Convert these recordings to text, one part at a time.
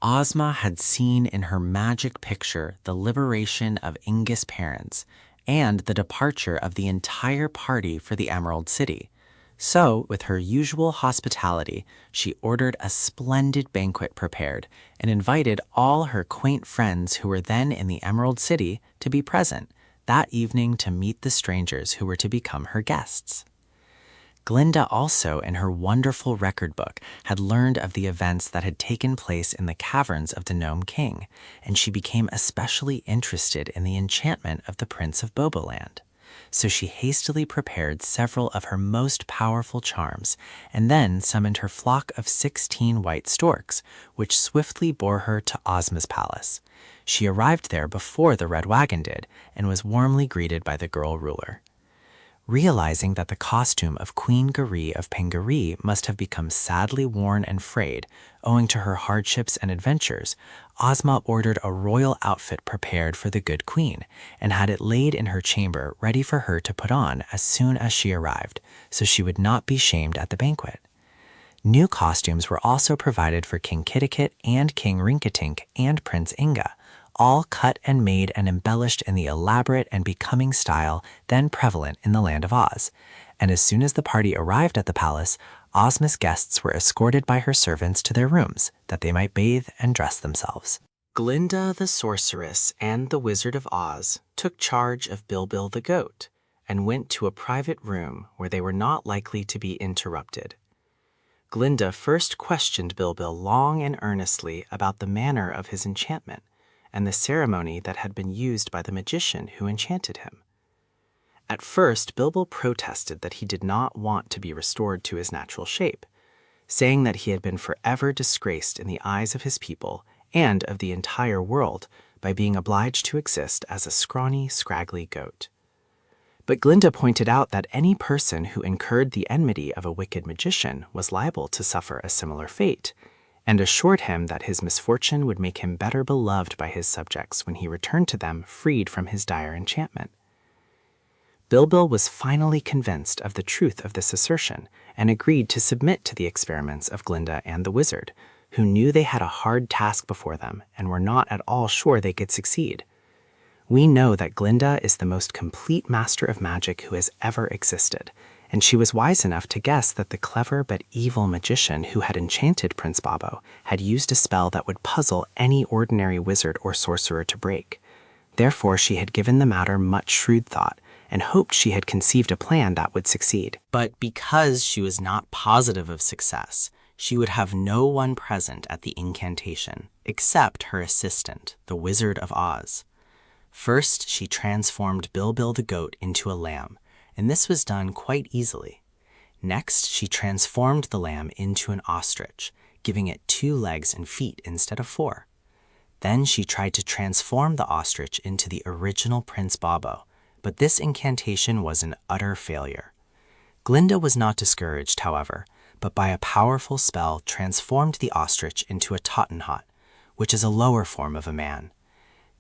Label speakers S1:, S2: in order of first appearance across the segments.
S1: Ozma had seen in her magic picture the liberation of Ingus parents and the departure of the entire party for the Emerald City. So, with her usual hospitality, she ordered a splendid banquet prepared and invited all her quaint friends who were then in the Emerald City to be present that evening to meet the strangers who were to become her guests. Glinda also, in her wonderful record book, had learned of the events that had taken place in the caverns of the Gnome King, and she became especially interested in the enchantment of the Prince of Boboland. So she hastily prepared several of her most powerful charms, and then summoned her flock of 16 white storks, which swiftly bore her to Ozma's palace. She arrived there before the red wagon did, and was warmly greeted by the girl ruler. Realizing that the costume of Queen Garee of Pingaree must have become sadly worn and frayed, owing to her hardships and adventures, Ozma ordered a royal outfit prepared for the good queen, and had it laid in her chamber ready for her to put on as soon as she arrived, so she would not be shamed at the banquet. New costumes were also provided for King Kitticut and King Rinkitink and Prince Inga, all cut and made and embellished in the elaborate and becoming style then prevalent in the land of Oz. And as soon as the party arrived at the palace, Ozma's guests were escorted by her servants to their rooms, that they might bathe and dress themselves. Glinda the Sorceress and the Wizard of Oz took charge of Bilbil the Goat, and went to a private room where they were not likely to be interrupted. Glinda first questioned Bilbil long and earnestly about the manner of his enchantment, and the ceremony that had been used by the magician who enchanted him. At first, Bilbil protested that he did not want to be restored to his natural shape, saying that he had been forever disgraced in the eyes of his people and of the entire world by being obliged to exist as a scrawny, scraggly goat. But Glinda pointed out that any person who incurred the enmity of a wicked magician was liable to suffer a similar fate, and assured him that his misfortune would make him better beloved by his subjects when he returned to them freed from his dire enchantment. Bilbil was finally convinced of the truth of this assertion, and agreed to submit to the experiments of Glinda and the wizard, who knew they had a hard task before them and were not at all sure they could succeed. We know that Glinda is the most complete master of magic who has ever existed, and she was wise enough to guess that the clever but evil magician who had enchanted Prince Bobbo had used a spell that would puzzle any ordinary wizard or sorcerer to break. Therefore, she had given the matter much shrewd thought, and hoped she had conceived a plan that would succeed. But because she was not positive of success, she would have no one present at the incantation, except her assistant, the Wizard of Oz. First, she transformed Bilbil the Goat into a lamb, and this was done quite easily. Next, she transformed the lamb into an ostrich, giving it 2 legs and feet instead of 4. Then she tried to transform the ostrich into the original Prince Bobbo, but this incantation was an utter failure. Glinda was not discouraged, however, but by a powerful spell transformed the ostrich into a Tottenhot, which is a lower form of a man.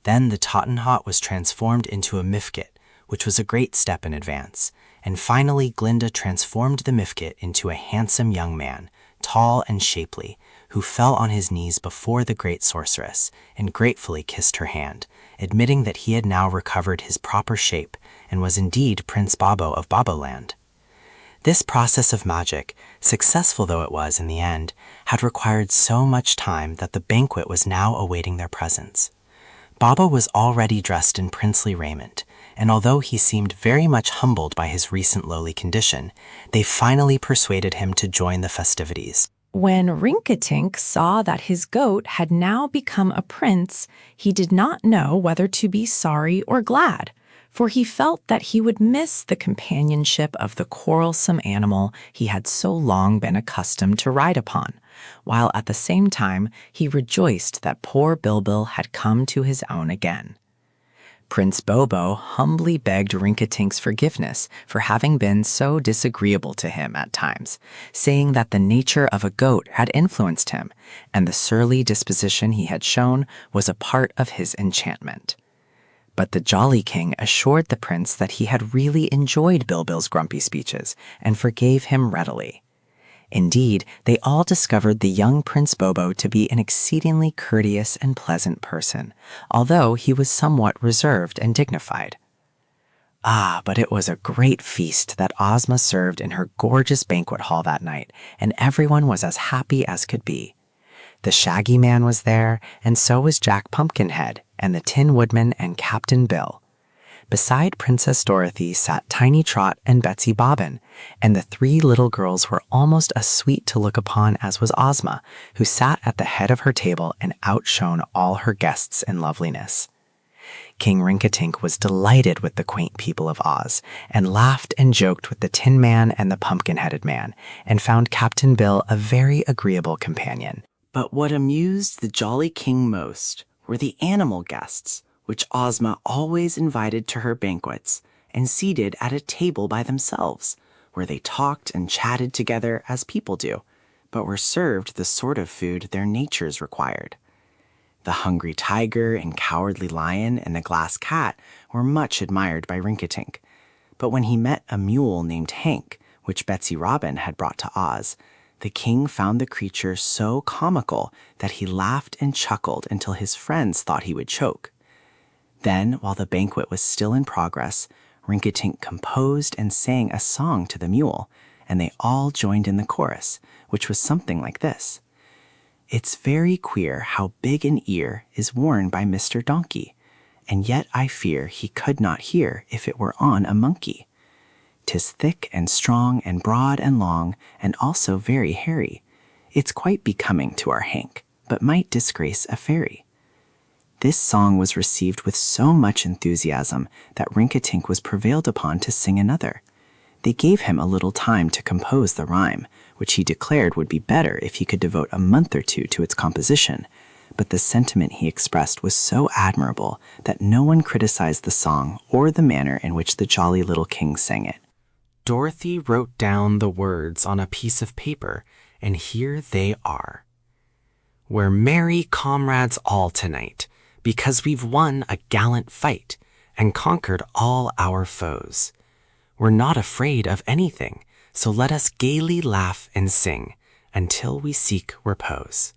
S1: Then the Tottenhot was transformed into a Mifket, which was a great step in advance, and finally Glinda transformed the Mifket into a handsome young man, tall and shapely, who fell on his knees before the great sorceress and gratefully kissed her hand, admitting that he had now recovered his proper shape and was indeed Prince Bobbo of Boboland. This process of magic, successful though it was in the end, had required so much time that the banquet was now awaiting their presence. Bobbo was already dressed in princely raiment, and although he seemed very much humbled by his recent lowly condition, they finally persuaded him to join the festivities.
S2: When Rinkitink saw that his goat had now become a prince, he did not know whether to be sorry or glad, for he felt that he would miss the companionship of the quarrelsome animal he had so long been accustomed to ride upon, while at the same time he rejoiced that poor Bilbil had come to his own again. Prince Bobo humbly begged Rinkitink's forgiveness for having been so disagreeable to him at times, saying that the nature of a goat had influenced him, and the surly disposition he had shown was a part of his enchantment. But the Jolly King assured the prince that he had really enjoyed Bilbil's grumpy speeches and forgave him readily.
S1: Indeed, they all discovered the young Prince Bobo to be an exceedingly courteous and pleasant person, although he was somewhat reserved and dignified. Ah, but it was a great feast that Ozma served in her gorgeous banquet hall that night, and everyone was as happy as could be. The Shaggy Man was there, and so was Jack Pumpkinhead, and the Tin Woodman and Captain Bill. Beside Princess Dorothy sat Tiny Trot and Betsy Bobbin, and the three little girls were almost as sweet to look upon as was Ozma, who sat at the head of her table and outshone all her guests in loveliness. King Rinkitink was delighted with the quaint people of Oz, and laughed and joked with the Tin Man and the Pumpkin-Headed Man, and found Captain Bill a very agreeable companion.
S3: But what amused the jolly king most were the animal guests, which Ozma always invited to her banquets, and seated at a table by themselves, where they talked and chatted together as people do, but were served the sort of food their natures required. The hungry tiger and cowardly lion and the glass cat were much admired by Rinkitink, but when he met a mule named Hank, which Betsy Robin had brought to Oz, the king found the creature so comical that he laughed and chuckled until his friends thought he would choke. Then, while the banquet was still in progress, Rinkitink composed and sang a song to the mule, and they all joined in the chorus, which was something like this. It's very queer how big an ear is worn by Mr. Donkey, and yet I fear he could not hear if it were on a monkey. 'Tis thick and strong and broad and long, and also very hairy. It's quite becoming to our Hank, but might disgrace a fairy. This song was received with so much enthusiasm that Rinkitink was prevailed upon to sing another. They gave him a little time to compose the rhyme, which he declared would be better if he could devote a month or two to its composition, but the sentiment he expressed was so admirable that no one criticized the song or the manner in which the jolly little king sang it.
S1: Dorothy wrote down the words on a piece of paper, and here they are. We're merry comrades all tonight, because we've won a gallant fight and conquered all our foes. We're not afraid of anything, so let us gaily laugh and sing until we seek repose.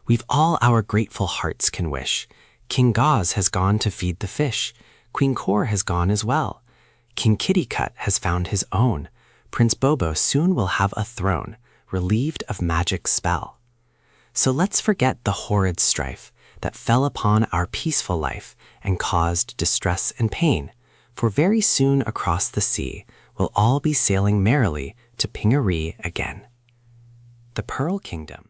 S1: We've all our grateful hearts can wish. King Gauze has gone to feed the fish. Queen Cor has gone as well. King Kitty-Cut has found his own. Prince Bobo soon will have a throne, relieved of magic spell. So let's forget the horrid strife that fell upon our peaceful life and caused distress and pain, for very soon across the sea we'll all be sailing merrily to Pingaree again. The Pearl Kingdom.